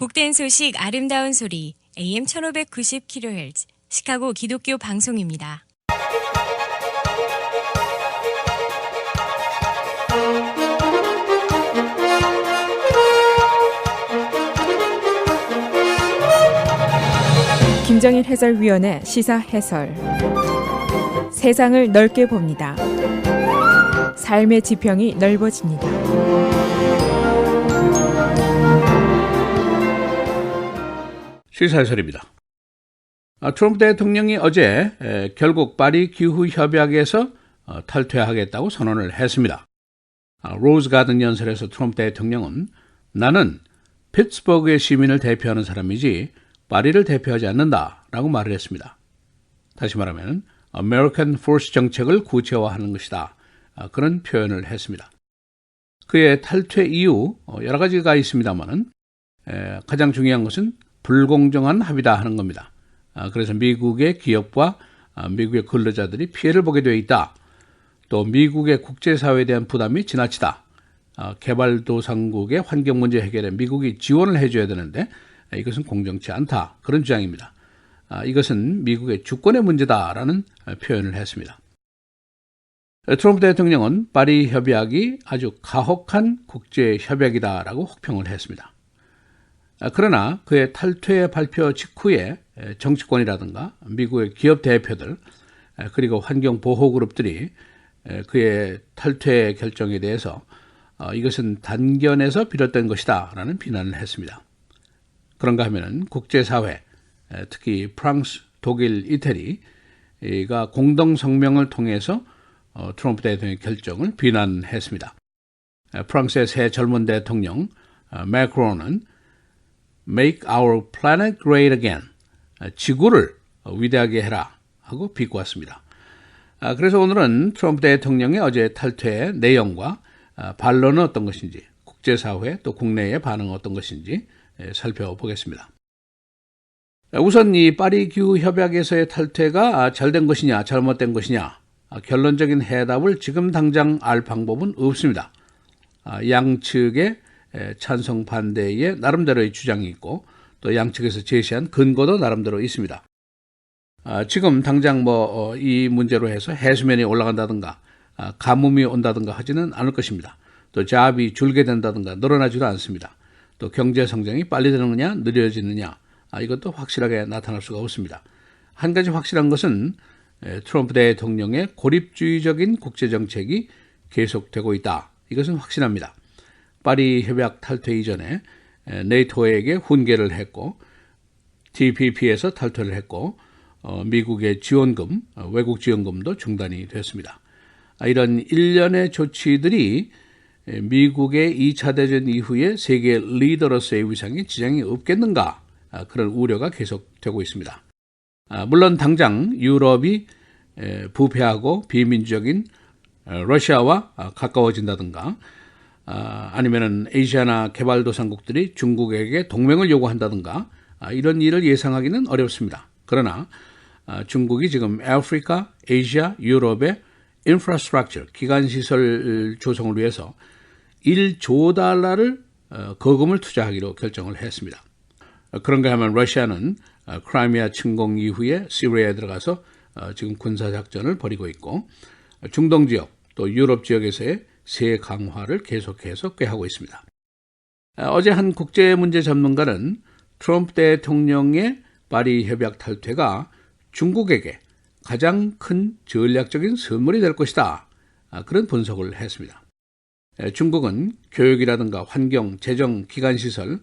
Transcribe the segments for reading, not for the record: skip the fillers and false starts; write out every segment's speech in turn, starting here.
복된 소식 아름다운 소리 AM 1590kHz 시카고 기독교 방송입니다. 김정일 해설위원의 시사 해설. 세상을 넓게 봅니다. 삶의 지평이 넓어집니다. 시사 해설입니다. 트럼프 대통령이 어제 결국 파리 기후 협약에서 탈퇴하겠다고 선언을 했습니다. 로즈 가든 연설에서 트럼프 대통령은 나는 피츠버그의 시민을 대표하는 사람이지 파리를 대표하지 않는다라고 말을 했습니다. 다시 말하면 American Force 정책을 구체화하는 것이다. 그런 표현을 했습니다. 그의 탈퇴 이유 여러 가지가 있습니다만 가장 중요한 것은 불공정한 합의다 하는 겁니다. 그래서 미국의 기업과 미국의 근로자들이 피해를 보게 되어 있다. 또 미국의 국제사회에 대한 부담이 지나치다. 개발도상국의 환경 문제 해결에 미국이 지원을 해줘야 되는데 이것은 공정치 않다. 그런 주장입니다. 이것은 미국의 주권의 문제다라는 표현을 했습니다. 트럼프 대통령은 파리 협약이 아주 가혹한 국제협약이다라고 혹평을 했습니다. 그러나 그의 탈퇴 발표 직후에 정치권이라든가 미국의 기업 대표들 그리고 환경보호그룹들이 그의 탈퇴 결정에 대해서 이것은 단견에서 비롯된 것이다 라는 비난을 했습니다. 그런가 하면 국제사회, 특히 프랑스, 독일, 이태리가 공동성명을 통해서 트럼프 대통령의 결정을 비난했습니다. 프랑스의 새 젊은 대통령 매크론은 Make our planet great again. 지구를 위대하게 해라 하고 비꼬았습니다. 그래서 오늘은 트럼프 대통령의 어제 탈퇴의 내용과 반론은 어떤 것인지, 국제사회 또 국내의 반응은 어떤 것인지 살펴보겠습니다. 우선 이 파리 기후 협약에서의 탈퇴가 잘된 것이냐 잘못된 것이냐 결론적인 해답을 지금 당장 알 방법은 없습니다. 양측의 찬성 반대에 나름대로의 주장이 있고 또 양측에서 제시한 근거도 나름대로 있습니다. 지금 당장 이 문제로 해서 해수면이 올라간다든가 가뭄이 온다든가 하지는 않을 것입니다. 또 잡이 줄게 된다든가 늘어나지도 않습니다. 또 경제 성장이 빨리 되느냐 느려지느냐 이것도 확실하게 나타날 수가 없습니다. 한 가지 확실한 것은 트럼프 대통령의 고립주의적인 국제정책이 계속되고 있다. 이것은 확신합니다. 파리 협약 탈퇴 이전에 네이토에게 훈계를 했고 TPP에서 탈퇴를 했고 미국의 지원금, 외국 지원금도 중단이 됐습니다. 이런 일련의 조치들이 미국의 2차 대전 이후에 세계 리더로서의 위상에 지장이 없겠는가 그런 우려가 계속되고 있습니다. 물론 당장 유럽이 부패하고 비민주적인 러시아와 가까워진다든가 아니면은 아시아나 개발도상국들이 중국에게 동맹을 요구한다든가 이런 일을 예상하기는 어렵습니다. 그러나 중국이 지금 아프리카, 아시아, 유럽의 인프라스트럭처, 기반시설 조성을 위해서 1조 달러를 거금을 투자하기로 결정을 했습니다. 그런가 하면 러시아는 크라이미아 침공 이후에 시리아에 들어가서 지금 군사작전을 벌이고 있고 중동 지역 또 유럽 지역에서의 세 강화를 계속해서 꾀하고 있습니다. 어제 한 국제문제 전문가는 트럼프 대통령의 파리 협약 탈퇴가 중국에게 가장 큰 전략적인 선물이 될 것이다. 그런 분석을 했습니다. 중국은 교육이라든가 환경, 재정, 기관시설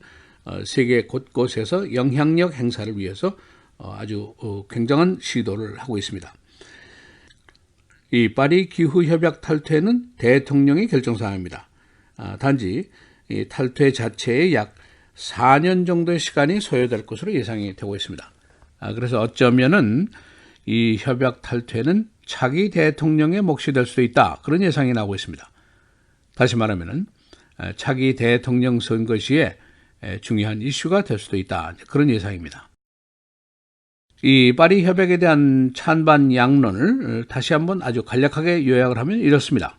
세계 곳곳에서 영향력 행사를 위해서 아주 굉장한 시도를 하고 있습니다. 이 파리 기후 협약 탈퇴는 대통령의 결정사항입니다. 단지 이 탈퇴 자체에 약 4년 정도의 시간이 소요될 것으로 예상이 되고 있습니다. 그래서 어쩌면은 이 협약 탈퇴는 차기 대통령의 몫이 될 수도 있다. 그런 예상이 나오고 있습니다. 다시 말하면은 차기 대통령 선거 시에 중요한 이슈가 될 수도 있다. 그런 예상입니다. 이 파리 협약에 대한 찬반 양론을 다시 한번 아주 간략하게 요약을 하면 이렇습니다.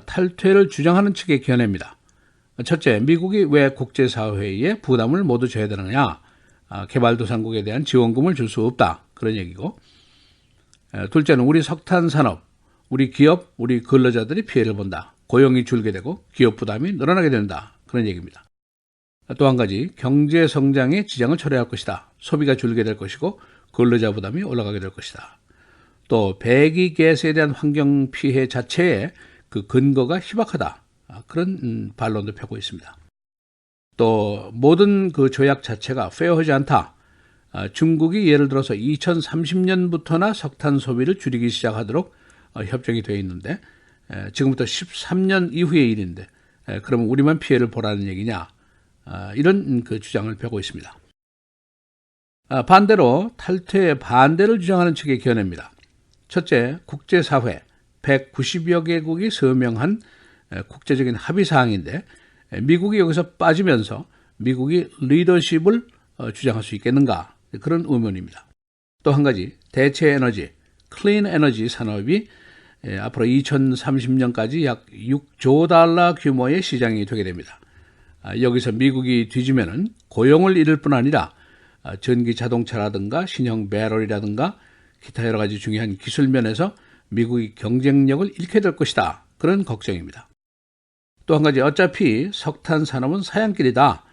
탈퇴를 주장하는 측의 견해입니다. 첫째, 미국이 왜 국제사회에 부담을 모두 져야 되느냐? 개발도상국에 대한 지원금을 줄 수 없다. 그런 얘기고. 둘째는 우리 석탄 산업, 우리 기업, 우리 근로자들이 피해를 본다. 고용이 줄게 되고 기업 부담이 늘어나게 된다. 그런 얘기입니다. 또 한 가지, 경제 성장에 지장을 초래할 것이다. 소비가 줄게 될 것이고 근로자 부담이 올라가게 될 것이다. 또 배기가스에 대한 환경 피해 자체에 그 근거가 희박하다. 그런 반론도 펴고 있습니다. 또 모든 그 조약 자체가 페어하지 않다. 중국이 예를 들어서 2030년부터나 석탄 소비를 줄이기 시작하도록 협정이 되어 있는데 지금부터 13년 이후의 일인데 그러면 우리만 피해를 보라는 얘기냐? 이런 그 주장을 펴고 있습니다. 반대로 탈퇴에 반대를 주장하는 측의 견해입니다. 첫째, 국제사회 190여 개국이 서명한 국제적인 합의사항인데 미국이 여기서 빠지면서 미국이 리더십을 주장할 수 있겠는가? 그런 의문입니다. 또 한 가지, 대체 에너지, 클린 에너지 산업이 앞으로 2030년까지 약 6조 달러 규모의 시장이 되게 됩니다. 여기서 미국이 뒤지면은 고용을 잃을 뿐 아니라 전기 자동차라든가 신형 배럴이라든가 기타 여러 가지 중요한 기술 면에서 미국이 경쟁력을 잃게 될 것이다. 그런 걱정입니다. 또 한 가지, 어차피 석탄 산업은 사양길이다.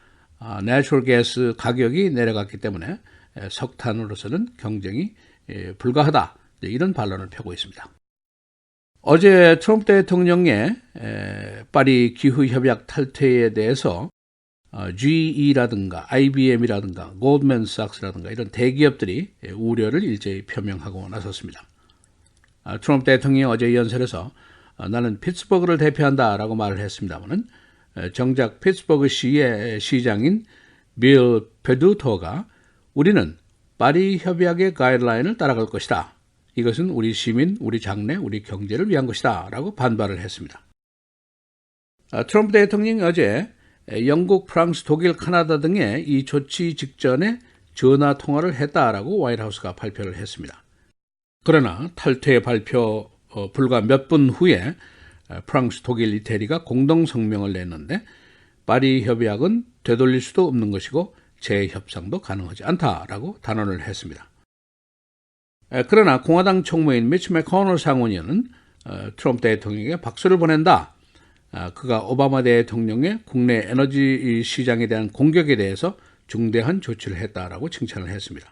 내추럴 가스 가격이 내려갔기 때문에 석탄으로서는 경쟁이 불가하다. 이런 반론을 펴고 있습니다. 어제 트럼프 대통령의 파리 기후협약 탈퇴에 대해서 GE라든가 IBM이라든가 골드맨삭스라든가 이런 대기업들이 우려를 일제히 표명하고 나섰습니다. 트럼프 대통령이 어제 연설에서 나는 피츠버그를 대표한다라고 말을 했습니다마는 정작 피츠버그 시의 시장인 빌 페두토가 우리는 파리 협약의 가이드라인을 따라갈 것이다. 이것은 우리 시민, 우리 장래, 우리 경제를 위한 것이다 라고 반발을 했습니다. 트럼프 대통령이 어제 영국, 프랑스, 독일, 카나다 등의 이 조치 직전에 전화 통화를 했다라고 화이트하우스가 발표를 했습니다. 그러나 탈퇴 발표 불과 몇 분 후에 프랑스, 독일, 이태리가 공동 성명을 냈는데 파리 협약은 되돌릴 수도 없는 것이고 재협상도 가능하지 않다라고 단언을 했습니다. 그러나 공화당 총무인 미치 맥코넬 상원의원은 트럼프 대통령에게 박수를 보낸다. 그가 오바마 대통령의 국내 에너지 시장에 대한 공격에 대해서 중대한 조치를 했다라고 칭찬을 했습니다.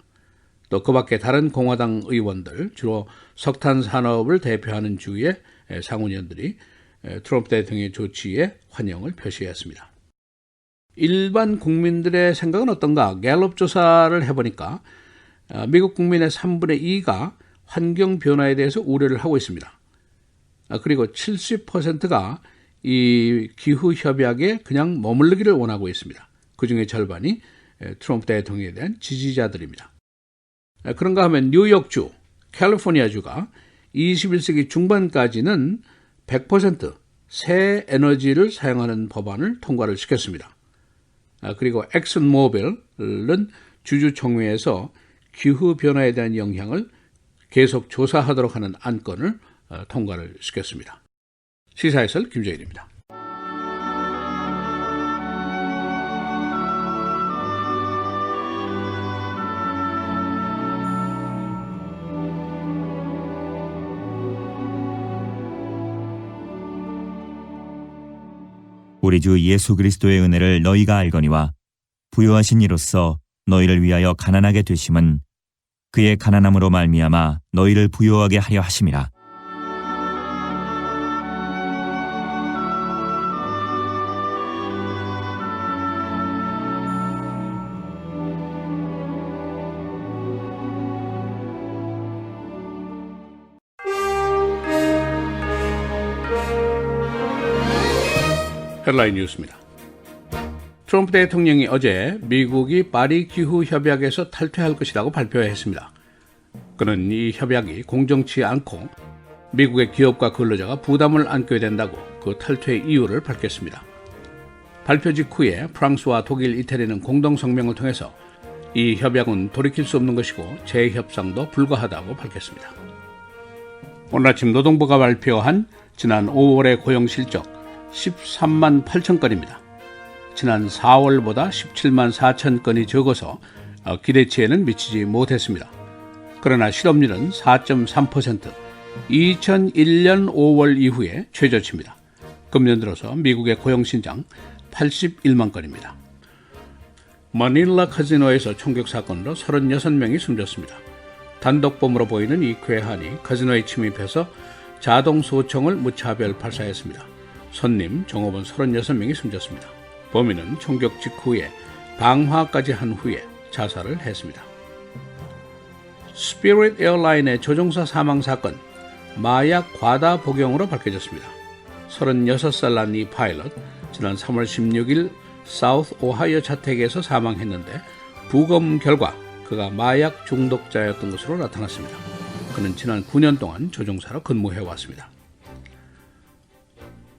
또 그 밖에 다른 공화당 의원들, 주로 석탄 산업을 대표하는 주의 상원의원들이 트럼프 대통령의 조치에 환영을 표시했습니다. 일반 국민들의 생각은 어떤가? 갤럽 조사를 해보니까 미국 국민의 3분의 2가 환경 변화에 대해서 우려를 하고 있습니다. 그리고 70%가 이 기후 협약에 그냥 머무르기를 원하고 있습니다. 그중에 절반이 트럼프 대통령에 대한 지지자들입니다. 그런가 하면 뉴욕주, 캘리포니아주가 21세기 중반까지는 100% 새 에너지를 사용하는 법안을 통과를 시켰습니다. 그리고 엑슨모빌은 주주총회에서 기후변화에 대한 영향을 계속 조사하도록 하는 안건을 통과를 시켰습니다. 시사해설 김정일입니다. 우리 주 예수 그리스도의 은혜를 너희가 알거니와 부요하신 이로써 너희를 위하여 가난하게 되심은 그의 가난함으로 말미암아 너희를 부요하게 하려 하심이라. 헤드라인 뉴스입니다. 트럼프 대통령이 어제 미국이 파리 기후협약에서 탈퇴할 것이라고 발표했습니다. 그는 이 협약이 공정치 않고 미국의 기업과 근로자가 부담을 안게 된다고 그 탈퇴 이유를 밝혔습니다. 발표 직후에 프랑스와 독일, 이태리는 공동성명을 통해서 이 협약은 돌이킬 수 없는 것이고 재협상도 불가하다고 밝혔습니다. 오늘 아침 노동부가 발표한 지난 5월의 고용실적 13만 8천 건입니다. 지난 4월보다 17만 4천 건이 적어서 기대치에는 미치지 못했습니다. 그러나 실업률은 4.3%, 2001년 5월 이후에 최저치입니다. 금년 들어서 미국의 고용신장 81만 건입니다. 마닐라 카지노에서 총격 사건으로 36명이 숨졌습니다. 단독범으로 보이는 이 괴한이 카지노에 침입해서 자동 소총을 무차별 발사했습니다. 손님, 종업원 36명이 숨졌습니다. 범인은 총격 직후에 방화까지 한 후에 자살을 했습니다. 스피릿 에어라인의 조종사 사망 사건, 마약 과다 복용으로 밝혀졌습니다. 36살 난 이 파일럿, 지난 3월 16일 사우스 오하이오 자택에서 사망했는데 부검 결과 그가 마약 중독자였던 것으로 나타났습니다. 그는 지난 9년 동안 조종사로 근무해왔습니다.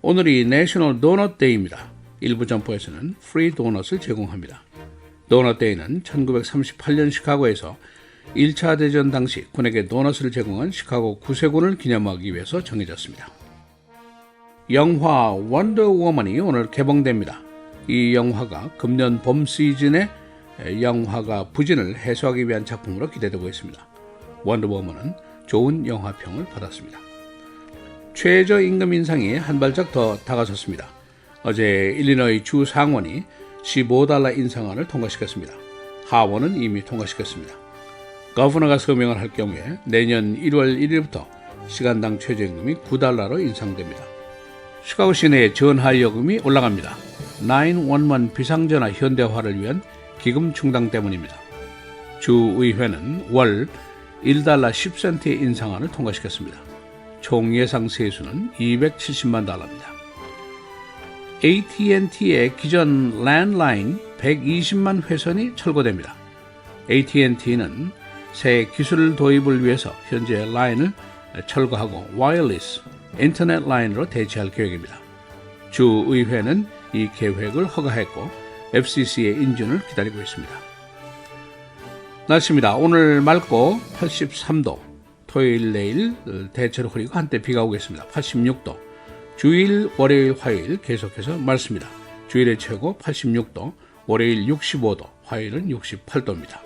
오늘이 내셔널 도넛 데이입니다. 일부 점포에서는 프리 도넛을 제공합니다. 도넛 데이는 1938년 시카고에서 1차 대전 당시 군에게 도넛을 제공한 시카고 구세군을 기념하기 위해서 정해졌습니다. 영화 원더우먼이 오늘 개봉됩니다. 이 영화가 금년 봄 시즌에 영화가 부진을 해소하기 위한 작품으로 기대되고 있습니다. 원더우먼은 좋은 영화평을 받았습니다. 최저임금 인상이 한 발짝 더 다가섰습니다. 어제 일리노이 주 상원이 $15 인상안을 통과시켰습니다. 하원은 이미 통과시켰습니다. 거버너가 서명을 할 경우에 내년 1월 1일부터 시간당 최저임금이 $9로 인상됩니다. 시카고 시내의 전화요금이 올라갑니다. 911 비상전화 현대화를 위한 기금 충당 때문입니다. 주의회는 월 $1 10센트의 인상안을 통과시켰습니다. 총 예상 세수는 $270만. AT&T의 기존 랜드라인 120만 회선이 철거됩니다. AT&T는 새 기술 도입을 위해서 현재 라인을 철거하고 와이어리스 인터넷 라인으로 대체할 계획입니다. 주의회는 이 계획을 허가했고 FCC의 인준을 기다리고 있습니다. 날씨입니다. 오늘 맑고 83도, 토요일 내일 대체로 흐리고 한때 비가 오겠습니다. 86도, 주일 월요일 화요일 계속해서 맑습니다. 주일의 최고 86도, 월요일 65도, 화요일은 68도입니다.